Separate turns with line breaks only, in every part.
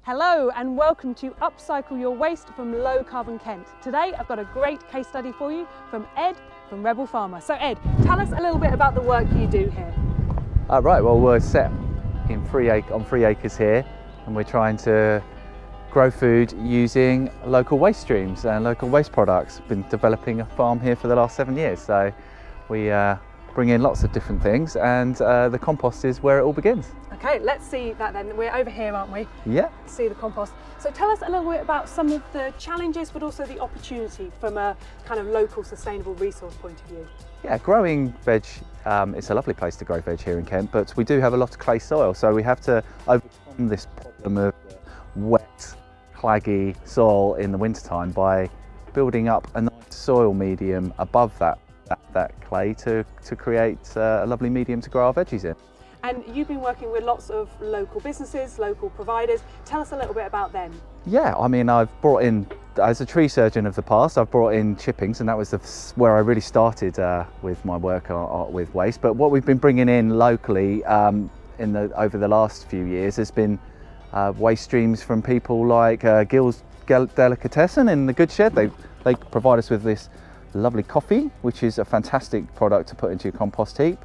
Hello and welcome to Upcycle Your Waste from Low Carbon Kent. Today I've got a great case study for you from Ed from Rebel Farmer. So Ed, tell us a little bit about the work you do here.
Right, well we're set in on 3 acres here and we're trying to grow food using local waste streams and local waste products. Been developing a farm here for the last 7 years, so we bring in lots of different things and the compost is where it all begins.
Okay, let's see that then. We're over here, aren't we?
Yeah.
See the compost. So tell us a little bit about some of the challenges but also the opportunity from a kind of local sustainable resource point of view.
Yeah, growing veg, it's a lovely place to grow veg here in Kent, but we do have a lot of clay soil, so we have to overcome this problem of wet, claggy soil in the wintertime by building up a nice soil medium above that clay to create a lovely medium to grow our veggies in.
And you've been working with lots of local businesses, local providers. Tell us a little bit about them.
Yeah, I mean, I've brought in, as a tree surgeon of the past, I've brought in chippings, and that was where I really started with my work with waste. But what we've been bringing in locally over the last few years has been waste streams from people like Gill's Delicatessen in the Good Shed. They provide us with this lovely coffee, which is a fantastic product to put into your compost heap.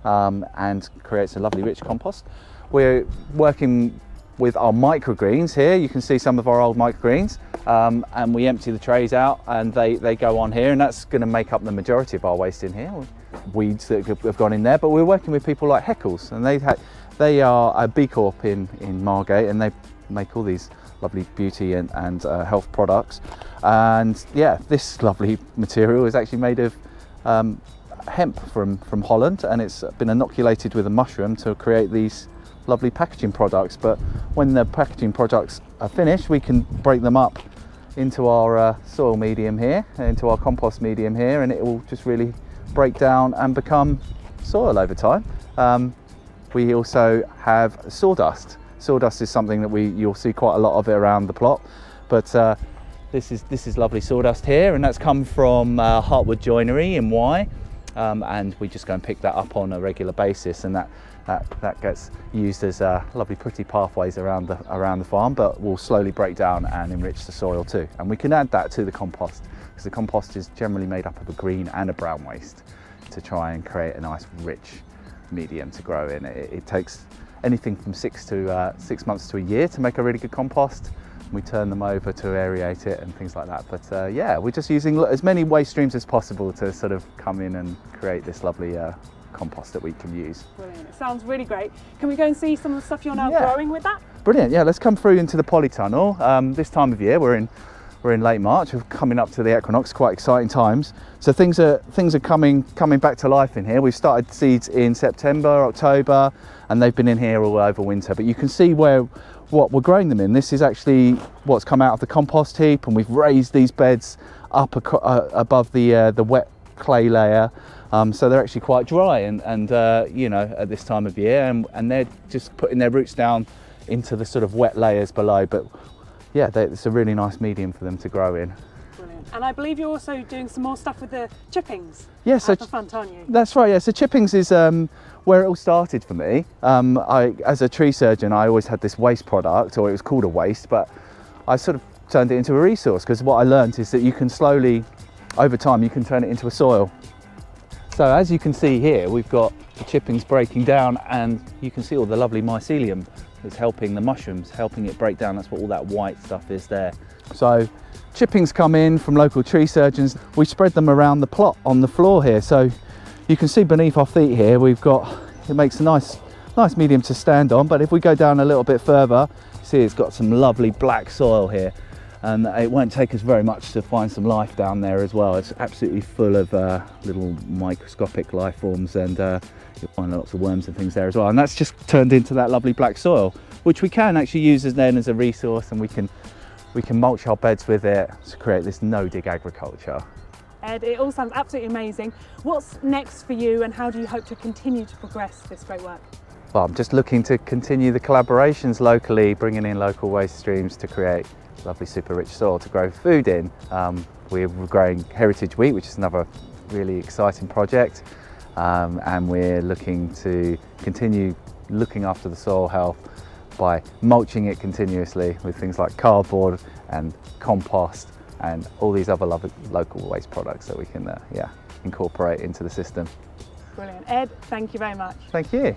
And creates a lovely rich compost. We're working with our microgreens here. You can see some of our old microgreens, and we empty the trays out and they go on here, and that's going to make up the majority of our waste in here. Weeds that have gone in there, but we're working with people like Heckles, and they are a B Corp in Margate, and they make all these lovely beauty and health products. And yeah, this lovely material is actually made of hemp from Holland, and it's been inoculated with a mushroom to create these lovely packaging products. But when the packaging products are finished, we can break them up into our soil medium here, into our compost medium here, and it will just really break down and become soil over time. We also have sawdust. Sawdust is something that you'll see quite a lot of it around the plot, but this is lovely sawdust here, and that's come from Hartwood Joinery in Wye. And we just go and pick that up on a regular basis, and that gets used as lovely pretty pathways around the farm, but will slowly break down and enrich the soil too. And we can add that to the compost, because the compost is generally made up of a green and a brown waste, to try and create a nice rich medium to grow in. It takes anything from 6 months to a year to make a really good compost. We turn them over to aerate it and things like that. But yeah, we're just using as many waste streams as possible to sort of come in and create this lovely compost that we can use.
Brilliant, it sounds really great. Can we go and see some of the stuff you're now growing with that?
Brilliant, yeah, let's come through into the polytunnel. This time of year, we're in late March, we're coming up to the equinox, quite exciting times. So things are coming back to life in here. We've started seeds in September, October, and they've been in here all over winter. But you can see what we're growing them in. This is actually what's come out of the compost heap, and we've raised these beds up above the wet clay layer, so they're actually quite dry and you know, at this time of year, and they're just putting their roots down into the sort of wet layers below. But yeah, it's a really nice medium for them to grow in.
Brilliant. And I believe you're also doing some more stuff with the chippings.
Yeah, so
the front, aren't you?
That's right, yeah. So chippings is where it all started for me. As a tree surgeon, I always had this waste product, or it was called a waste, but I sort of turned it into a resource, because what I learned is that you can slowly, over time, you can turn it into a soil. So as you can see here, we've got the chippings breaking down, and you can see all the lovely mycelium that's helping the mushrooms, helping it break down. That's what all that white stuff is there. So chippings come in from local tree surgeons. We spread them around the plot on the floor here. So you can see beneath our feet here, it makes a nice medium to stand on. But if we go down a little bit further, you see it's got some lovely black soil here. And it won't take us very much to find some life down there as well. It's absolutely full of little microscopic life forms, and you'll find lots of worms and things there as well. And that's just turned into that lovely black soil, which we can actually use as a resource, and we can mulch our beds with it to create this no-dig agriculture.
Ed, it all sounds absolutely amazing. What's next for you, and how do you hope to continue to progress this great work?
Well, I'm just looking to continue the collaborations locally, bringing in local waste streams to create lovely super rich soil to grow food in. We're growing heritage wheat, which is another really exciting project, and we're looking to continue looking after the soil health by mulching it continuously with things like cardboard and compost and all these other local waste products that we can incorporate into the system.
Brilliant. Ed, thank you very much.
Thank you.